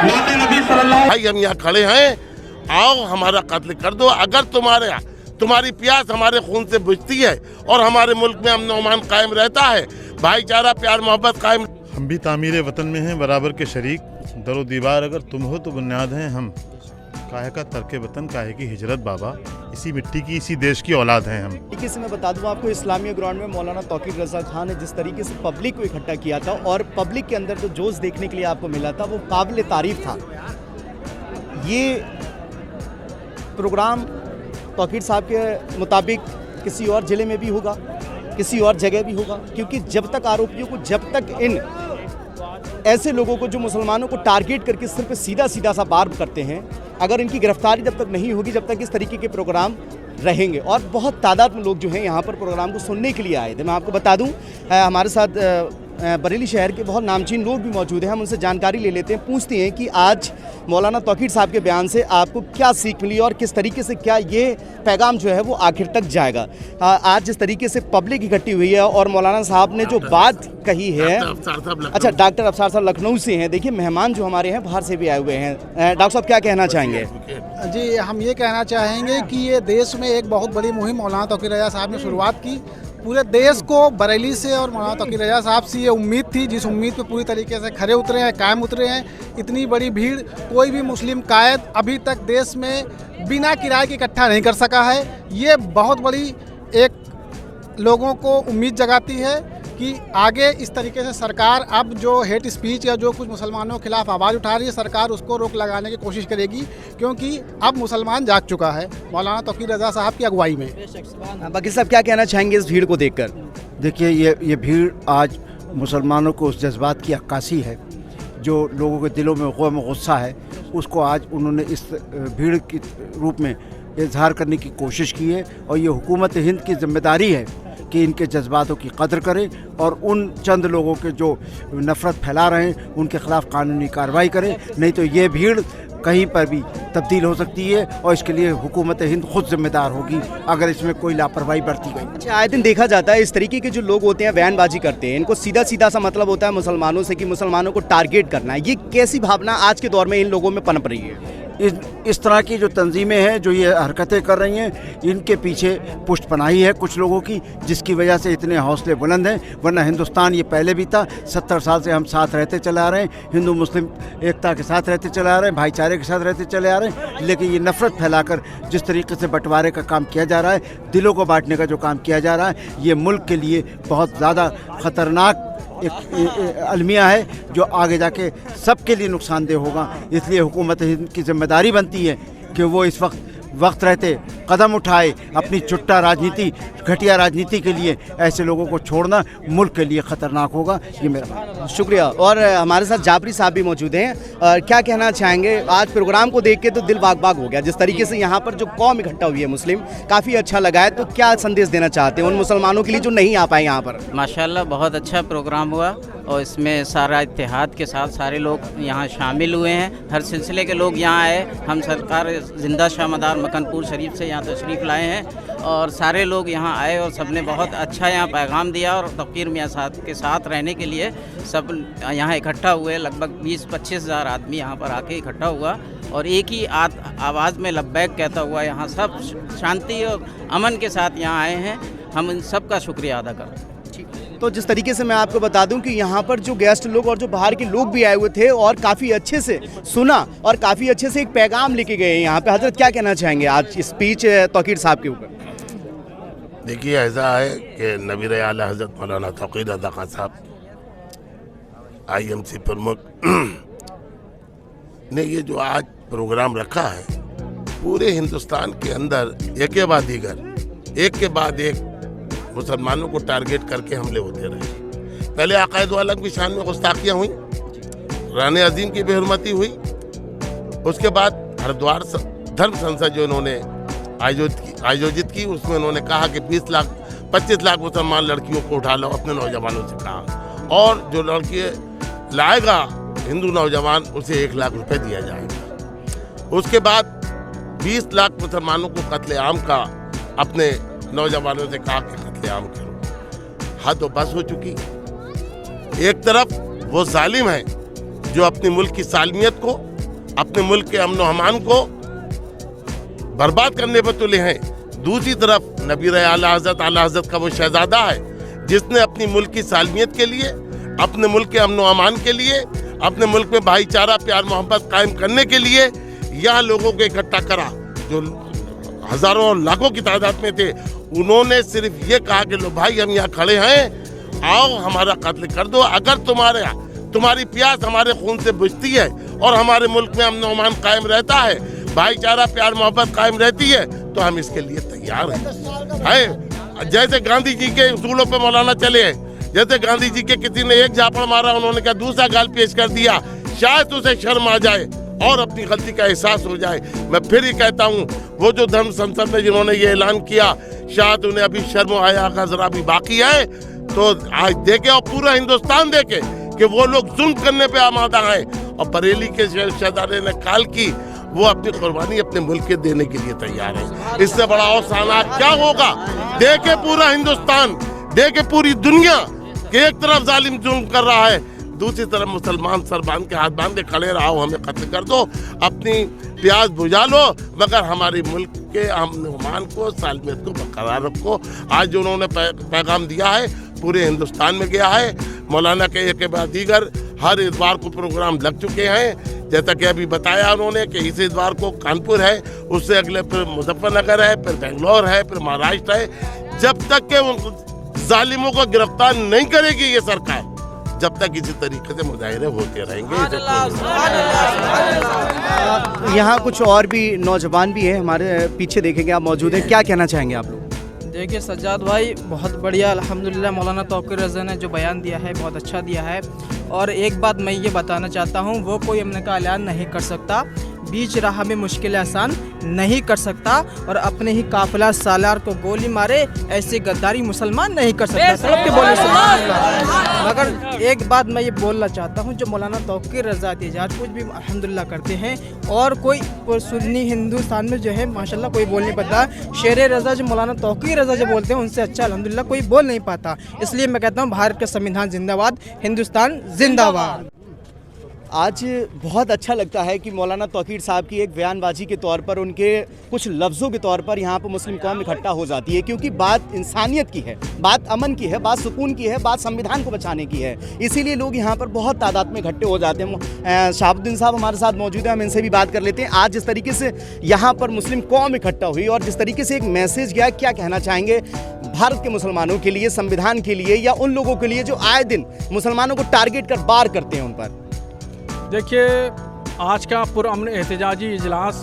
भाई हम यहाँ खड़े हैं, आओ हमारा कत्ल कर दो। अगर तुम्हारी प्यास हमारे खून से बुझती है और हमारे मुल्क में अमन अमान कायम रहता है, भाईचारा प्यार मोहब्बत कायम। हम भी तामीर वतन में हैं, बराबर के शरीक। दरो दीवार अगर तुम हो तो बुनियाद हैं हम। काहे का तर्के वतन, काहे की हिजरत बाबा। इसी मिट्टी की, इसी देश की औलाद हैं हम। तरीके से मैं बता दूं आपको, इस्लामिया ग्राउंड में मौलाना तौकीर रज़ा खान ने जिस तरीके से पब्लिक को इकट्ठा किया था और पब्लिक के अंदर जो जोश देखने के लिए आपको मिला था वो काबिल तारीफ था। ये प्रोग्राम तौकीर साहब के मुताबिक किसी और ज़िले में भी होगा, किसी और जगह भी होगा, क्योंकि जब तक आरोपियों को, जब तक इन ऐसे लोगों को जो मुसलमानों को टारगेट करके सिर्फ सीधा सा वार करते हैं, अगर इनकी गिरफ्तारी जब तक नहीं होगी, जब तक इस तरीके के प्रोग्राम रहेंगे। और बहुत तादाद में लोग जो हैं यहाँ पर प्रोग्राम को सुनने के लिए आए थे। मैं आपको बता दूं, हमारे साथ बरेली शहर के बहुत नामचीन लोग भी मौजूद हैं। हम उनसे जानकारी ले लेते हैं, पूछते हैं कि आज मौलाना तौकीर साहब के बयान से आपको क्या सीख मिली और किस तरीके से क्या ये पैगाम जो है वो आखिर तक जाएगा। आज जिस तरीके से पब्लिक इकट्ठी हुई है और मौलाना साहब ने जो बात कही है, अच्छा डॉक्टर अफसार साहब लखनऊ से हैं। देखिए मेहमान जो हमारे हैं बाहर से भी आए हुए हैं। डॉक्टर साहब क्या कहना चाहेंगे? जी, हम ये कहना चाहेंगे कि ये देश में एक बहुत बड़ी मुहिम मौलाना तौकीर रज़ा साहब ने शुरुआत की। पूरे देश को बरेली से और मौलाना तौकीर रज़ा साहब से ये उम्मीद थी, जिस उम्मीद पे पूरी तरीके से खरे उतरे हैं, कायम उतरे हैं। इतनी बड़ी भीड़ कोई भी मुस्लिम कायद अभी तक देश में बिना किराए के इकट्ठा नहीं कर सका है। ये बहुत बड़ी एक लोगों को उम्मीद जगाती है कि आगे इस तरीके से सरकार अब जो हेट स्पीच या जो कुछ मुसलमानों के खिलाफ आवाज़ उठा रही है, सरकार उसको रोक लगाने की कोशिश करेगी, क्योंकि अब मुसलमान जाग चुका है मौलाना तौकीर रज़ा साहब की अगुवाई में। बाकी साहब क्या कहना चाहेंगे इस भीड़ को देखकर? देखिए, ये भीड़ आज मुसलमानों को उस जज्बात की अक्कासी है जो लोगों के दिलों में गम गुस्सा है, उसको आज उन्होंने इस भीड़ के रूप में इजहार करने की कोशिश की है। और ये हुकूमत हिंद की जिम्मेदारी है कि इनके जज्बातों की कदर करें और उन चंद लोगों के जो नफ़रत फैला रहे हैं उनके ख़िलाफ़ कानूनी कार्रवाई करें, नहीं तो ये भीड़ कहीं पर भी तब्दील हो सकती है और इसके लिए हुकूमत हिंद खुद जिम्मेदार होगी अगर इसमें कोई लापरवाही बरती गई। अच्छा, आए दिन देखा जाता है इस तरीके के जो लोग होते हैं बयानबाजी करते हैं, इनको सीधा सा मतलब होता है मुसलमानों से कि मुसलमानों को टारगेट करना है। ये कैसी भावना आज के दौर में इन लोगों में पनप रही है? इस तरह की जो तंजीमें हैं जो ये हरकतें कर रही हैं, इनके पीछे पुष्ट पनाही है कुछ लोगों की, जिसकी वजह से इतने हौसले बुलंद हैं। वरना हिंदुस्तान ये पहले भी था, 70 साल से हम साथ रहते चले आ रहे हैं, हिंदू मुस्लिम एकता के साथ रहते चले आ रहे हैं, भाईचारे के साथ रहते चले आ रहे हैं। लेकिन ये नफ़रत फैलाकर जिस तरीके से बंटवारे का काम किया जा रहा है, दिलों को बांटने का जो काम किया जा रहा है, ये मुल्क के लिए बहुत ज़्यादा ख़तरनाक एक अलमिया है जो आगे जाके सबके लिए नुकसानदेह होगा। इसलिए हुकूमत हिंद की जिम्मेदारी बनती है कि वो इस वक्त रहते कदम उठाए अपनी चुट्टा राजनीति, घटिया राजनीति के लिए। ऐसे लोगों को छोड़ना मुल्क के लिए ख़तरनाक होगा। ये मेरा शुक्रिया। और हमारे साथ जाबरी साहब भी मौजूद हैं। क्या कहना चाहेंगे? आज प्रोग्राम को देख के तो दिल बाग बाग हो गया, जिस तरीके से यहाँ पर जो कौम इकट्ठा हुई है मुस्लिम, काफ़ी अच्छा लगा है। तो क्या संदेश देना चाहते हैं उन मुसलमानों के लिए जो नहीं आ पाए यहाँ पर? माशाल्लाह बहुत अच्छा प्रोग्राम हुआ और इसमें सारा इत्तेहाद के साथ सारे लोग यहाँ शामिल हुए हैं। हर सिलसिले के लोग यहाँ आए। हम सरकार जिंदा शाह मदार मकनपुर शरीफ से यहाँ तशरीफ़ लाए हैं और सारे लोग यहाँ आए और सबने बहुत अच्छा यहाँ पैगाम दिया। और तौकीर मियाँ साहब के साथ रहने के लिए सब यहाँ इकट्ठा हुए। लगभग 20-25 हज़ार आदमी यहाँ पर आके इकट्ठा हुआ और एक ही आवाज़ में लब्बैक कहता हुआ यहाँ सब शांति और अमन के साथ यहाँ आए हैं। हम इन सब का शुक्रिया अदा करते हैं। तो जिस तरीके से मैं आपको बता दूं कि यहाँ पर जो गेस्ट लोग और जो बाहर के लोग भी आए हुए थे और काफ़ी अच्छे से सुना और काफ़ी अच्छे से एक पैगाम लेके गए यहाँ पे। हजरत क्या कहना चाहेंगे आज स्पीच तौकीर साहब के ऊपर? देखिए, ऐसा है कि नबीर आला हज़रत मौलाना तौकीर रज़ा खान साहब IMC प्रमुख ने ये जो आज प्रोग्राम रखा है, पूरे हिंदुस्तान के अंदर एक के बाद एक मुसलमानों को टारगेट करके हमले होते रहे। पहले अकायद वाला की शान में गुस्ताखियाँ हुई, रानी अजीम की बेहुरमती हुई, उसके बाद हरिद्वार धर्म संसद जो इन्होंने आयोजित की, उसमें उन्होंने कहा कि 25 लाख मुसलमान लड़कियों को उठा लो, अपने नौजवानों से कहा, और जो लड़की लाएगा हिंदू नौजवान उसे 1 लाख रुपए दिया जाएगा। उसके बाद 20 लाख मुसलमानों को कत्लेआम का अपने नौजवानों से कहा कि कत्लेआम करो। हद तो बस हो चुकी। एक तरफ वो जालिम है जो अपने मुल्क की सालमियत को अपने मुल्क के अमन व अमान को बर्बाद करने पर तुले हैं। दूसरी तरफ नबी आला हज़रत का वो शहजादा है जिसने अपनी मुल्क की सालमियत के लिए, अपने मुल्क के अमन व अमान के लिए, अपने मुल्क में भाईचारा प्यार मोहब्बत कायम करने के लिए यहाँ लोगों को इकट्ठा करा जो हजारों और लाखों की तादाद में थे। उन्होंने सिर्फ ये कहा कि लो भाई हम यहाँ खड़े हैं, आओ हमारा कत्ल कर दो। अगर तुम्हारी प्यास हमारे खून से बुझती है और हमारे मुल्क में अमन व अमान कायम रहता है, भाईचारा प्यार मोहब्बत कायम रहती है, तो हम इसके लिए तैयार हैं। जैसे गांधी जी के उसूलों पे मौलाना चले हैं, जैसे गांधी जी के किसी ने एक झापड़ मारा, उन्होंने क्या दूसरा गाल पेश कर दिया, शायद उसे शर्म आ जाए और अपनी गलती का एहसास हो जाए। मैं फिर ही कहता हूँ, वो जो धर्म संसद में जिन्होंने ये ऐलान किया, शायद उन्हें अभी शर्म आया का जरा भी बाकी है, तो आज देखे और पूरा हिंदुस्तान देखे कि वो लोग जुल्म करने पे आमादा है। और बरेली के शहजादे ने काल की वो अपनी कुर्बानी अपने मुल्क के देने के लिए तैयार है। इससे बड़ा और साना क्या होगा? देखे पूरा हिंदुस्तान, देखे पूरी दुनिया कि एक तरफ जालिम जुल्म कर रहा है, दूसरी तरफ मुसलमान सर बांध के हाथ बांध के खड़े रहो, हमें कत्ल कर दो, अपनी प्यास बुझा लो, मगर हमारे मुल्क के अमन व अमान को, सालमियत को बरकरार रखो। आज जो उन्होंने पैगाम दिया है पूरे हिंदुस्तान में गया है। मौलाना के एक के बाद दीगर हर इतवार को प्रोग्राम लग चुके हैं। जैसा कि अभी बताया उन्होंने कि इस इतवार को कानपुर है, उससे अगले फिर मुजफ्फरनगर है, फिर बेंगलोर है, फिर महाराष्ट्र है। जब तक के जालिमों को गिरफ्तार नहीं करेगी ये सरकार, जब तक इसी तरीके से मुजाहिरे होते रहेंगे। यहाँ कुछ और भी नौजवान भी हैं हमारे पीछे, देखेंगे आप मौजूद हैं, क्या कहना चाहेंगे आप लोग? देखिए सज्जाद भाई, बहुत बढ़िया अल्हम्दुलिल्लाह मौलाना तौक़ीर रज़ा ने जो बयान दिया है बहुत अच्छा दिया है। और एक बात मैं ये बताना चाहता हूँ, वो कोई अमन का ऐलान नहीं कर सकता, बीच राह में मुश्किलें आसान नहीं कर सकता, और अपने ही काफिला सालार को गोली मारे ऐसी गद्दारी मुसलमान नहीं कर सकता। सबके बोले मगर एक बात मैं ये बोलना चाहता हूँ, जो मौलाना तौक़ीर रज़ा एहतजाज कुछ भी अल्हम्दुलिल्लाह करते हैं, और कोई सुन्नी हिंदुस्तान में जो है माशाल्लाह कोई बोल नहीं पाता। शेर रज़ा जो मौलाना तौक़ीर रज़ा जो बोलते हैं उनसे अच्छा अल्हम्दुलिल्लाह कोई बोल नहीं पाता। इसलिए मैं कहता हूँ भारत का संविधान जिंदाबाद, हिंदुस्तान जिंदाबाद। आज बहुत अच्छा लगता है कि मौलाना तौक़ीर साहब की एक बयानबाजी के तौर पर, उनके कुछ लफ्ज़ों के तौर पर यहाँ पर मुस्लिम कौम इकट्ठा हो जाती है, क्योंकि बात इंसानियत की है, बात अमन की है, बात सुकून की है, बात संविधान को बचाने की है। इसीलिए लोग यहाँ पर बहुत तादाद में इकट्ठे हो जाते हैं। शहाबुद्दीन साहब हमारे साथ मौजूद हैं, हम इनसे भी बात कर लेते हैं। आज जिस तरीके से यहाँ पर मुस्लिम कौम इकट्ठा हुई और जिस तरीके से एक मैसेज गया, क्या कहना चाहेंगे भारत के मुसलमानों के लिए, संविधान के लिए, या उन लोगों के लिए जो आए दिन मुसलमानों को टारगेट कर वार करते हैं उन पर? देखिए, आज का पुरअमन एहतजाजी इजलास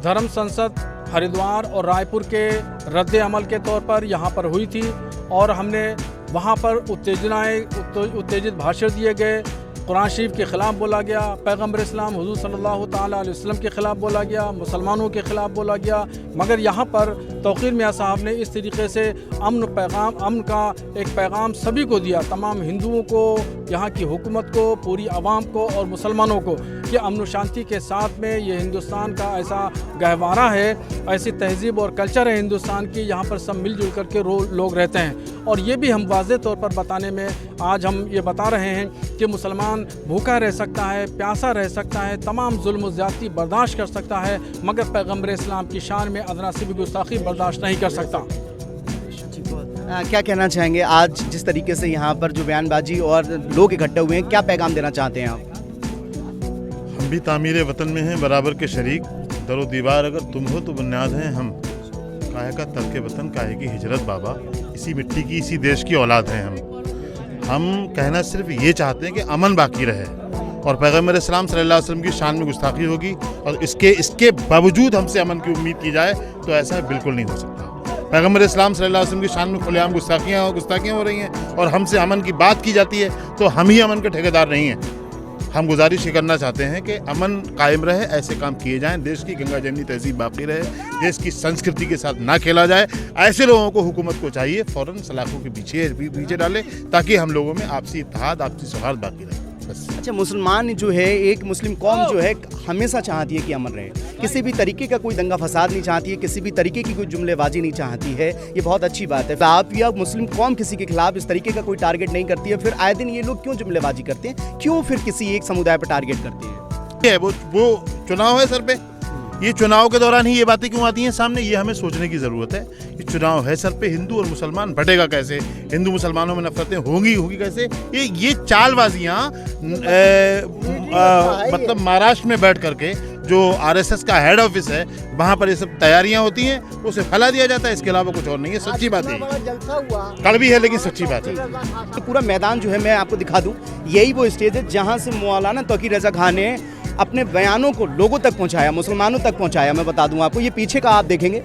धर्म संसद हरिद्वार और रायपुर के रद्द अमल के तौर पर यहाँ पर हुई थी, और हमने वहाँ पर उत्तेजित भाषण दिए गए, कुरान शरीफ के ख़िलाफ़ बोला गया, पैगम्बर इस्लाम हुज़ूर सल्लल्लाहु ताला अलैहि वसल्लम के ख़िलाफ़ बोला गया, मुसलमानों के ख़िलाफ़ बोला गया। मगर यहाँ पर तौक़ीर मियाँ साहब ने इस तरीके से अमन का एक पैगाम सभी को दिया, तमाम हिंदुओं को, यहाँ की हुकूमत को, पूरी आवाम को और मुसलमानों को, कि अमन शांति के साथ में ये हिंदुस्तान का ऐसा गहवारा है, ऐसी तहज़ीब और कल्चर है हिंदुस्तान की, यहाँ पर सब मिलजुल करके लोग रहते हैं। और ये भी हम वाज़े तौर पर बताने में आज हम ये बता रहे हैं कि मुसलमान भूखा रह सकता है, प्यासा रह सकता है, तमाम जुल्म ज़्यादती बर्दाश्त कर सकता है, मगर पैगम्बर इस्लाम की शान में अदना सी भी गुस्ताखी बर्दाश्त नहीं कर सकता। क्या कहना चाहेंगे आज जिस तरीके से यहाँ पर जो बयानबाजी और लोग इकट्ठे हुए हैं, क्या पैगाम देना चाहते हैं आप? हम भी तामीर वतन में हैं बराबर के शरीक, दरो दीवार अगर तुम हो तो बुनियाद हैं हम, काहे का तर्क वतन काहे की हिजरत बाबा, इसी मिट्टी की इसी देश की औलाद हैं हम कहना सिर्फ ये चाहते हैं कि अमन बाकी रहे, और पैगम्बर इस्लाम सल्लल्लाहु अलैहि वसल्लम की शान में गुस्ताखी होगी, और इसके बावजूद हमसे अमन की उम्मीद की जाए तो ऐसा बिल्कुल नहीं हो सकता। पैगम्बर इस्लाम सल्लल्लाहु अलैहि वसल्लम की शान में खुलेआम गुस्ताखियाँ हो रही हैं, और हमसे अमन की बात की जाती है तो हम ही अमन के ठेकेदार नहीं हैं। हम गुजारिश ये करना चाहते हैं कि अमन कायम रहे, ऐसे काम किए जाएं, देश की गंगा जमनी तहजीब बाकी रहे, देश की संस्कृति के साथ ना खेला जाए। ऐसे लोगों को हुकूमत को चाहिए फ़ौरन सलाखों के पीछे डाले, ताकि हम लोगों में आपसी इत्तेहाद, आपसी सौहार्द बाकी रहे। अच्छा, मुसलमान जो है, एक मुस्लिम कौम जो है हमेशा चाहती है कि अमन रहे, किसी भी तरीके का कोई दंगा फसाद नहीं चाहती है, किसी भी तरीके की कोई जुमलेबाजी नहीं चाहती है, ये बहुत अच्छी बात है। आप या मुस्लिम कौम किसी के खिलाफ इस तरीके का कोई टारगेट नहीं करती है, फिर आए दिन ये लोग क्यों जुमलेबाजी करते हैं, क्यों फिर किसी एक समुदाय पर टारगेट करते हैं? है वो चुनाव है सर पे। ये चुनाव के दौरान ही ये बातें क्यों आती हैं सामने, ये हमें सोचने की ज़रूरत है। ये चुनाव है सर पे, हिंदू और मुसलमान बटेगा कैसे, हिंदू मुसलमानों में नफरतें होंगी कैसे, ये चालबाजियाँ मतलब महाराष्ट्र में बैठ करके जो आरएसएस का हेड ऑफिस है वहाँ पर ये सब तैयारियाँ होती हैं, उसे फैला दिया जाता है। इसके अलावा कुछ और नहीं है। सच्ची बात है, कड़वी है लेकिन सच्ची बात है। तो पूरा मैदान जो है मैं आपको दिखा दूं, यही वो स्टेज है जहां से मौलाना तौकीर रज़ा खान ने अपने बयानों को लोगों तक पहुंचाया, मुसलमानों तक पहुंचाया। मैं बता दूं आपको, ये पीछे का आप देखेंगे,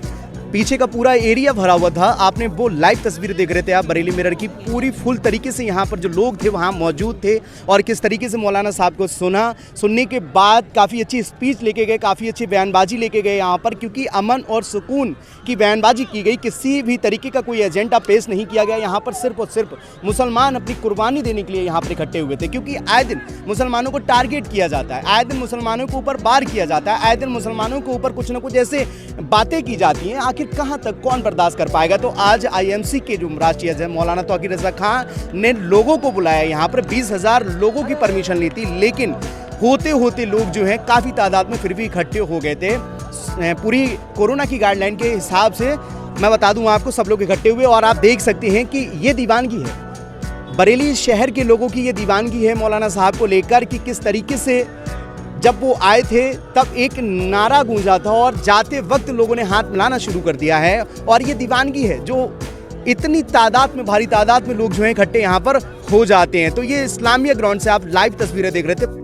पीछे का पूरा एरिया भरा हुआ था। आपने वो लाइव तस्वीरें देख रहे थे आप बरेली मिरर की, पूरी फुल तरीके से यहाँ पर जो लोग थे वहाँ मौजूद थे और किस तरीके से मौलाना साहब को सुनने के बाद काफ़ी अच्छी स्पीच लेके गए, काफ़ी अच्छी बयानबाजी लेके गए यहाँ पर, क्योंकि अमन और सुकून की बयानबाजी की गई। किसी भी तरीके का कोई एजेंडा पेश नहीं किया गया। यहाँ पर सिर्फ और सिर्फ मुसलमान अपनी कुर्बानी देने के लिए यहाँ पर इकट्ठे हुए थे, क्योंकि आए दिन मुसलमानों को टारगेट किया जाता है, आए दिन मुसलमानों के ऊपर वार किया जाता है, आए दिन मुसलमानों के ऊपर कुछ ना कुछ ऐसे बातें की जाती हैं। आखिर कहाँ तक कौन बर्दाश्त कर पाएगा। तो आज आईएमसी के जो राष्ट्रीय अध्यक्ष मौलाना तौकीर रज़ा खान ने लोगों को बुलाया, यहाँ पर 20,000 लोगों की परमिशन ली थी, लेकिन होते होते लोग जो हैं काफ़ी तादाद में फिर भी इकट्ठे हो गए थे। पूरी कोरोना की गाइडलाइन के हिसाब से मैं बता दूं आपको, सब लोग इकट्ठे हुए और आप देख सकते हैं कि ये दीवानगी है, बरेली शहर के लोगों की ये दीवानगी है मौलाना साहब को लेकर, कि किस तरीके से जब वो आए थे तब एक नारा गूंजा था और जाते वक्त लोगों ने हाथ मिलाना शुरू कर दिया है। और ये दीवानगी है जो इतनी तादाद में, भारी तादाद में लोग जो हैं इकट्ठे यहाँ पर हो जाते हैं। तो ये इस्लामिया ग्राउंड से आप लाइव तस्वीरें देख रहे थे।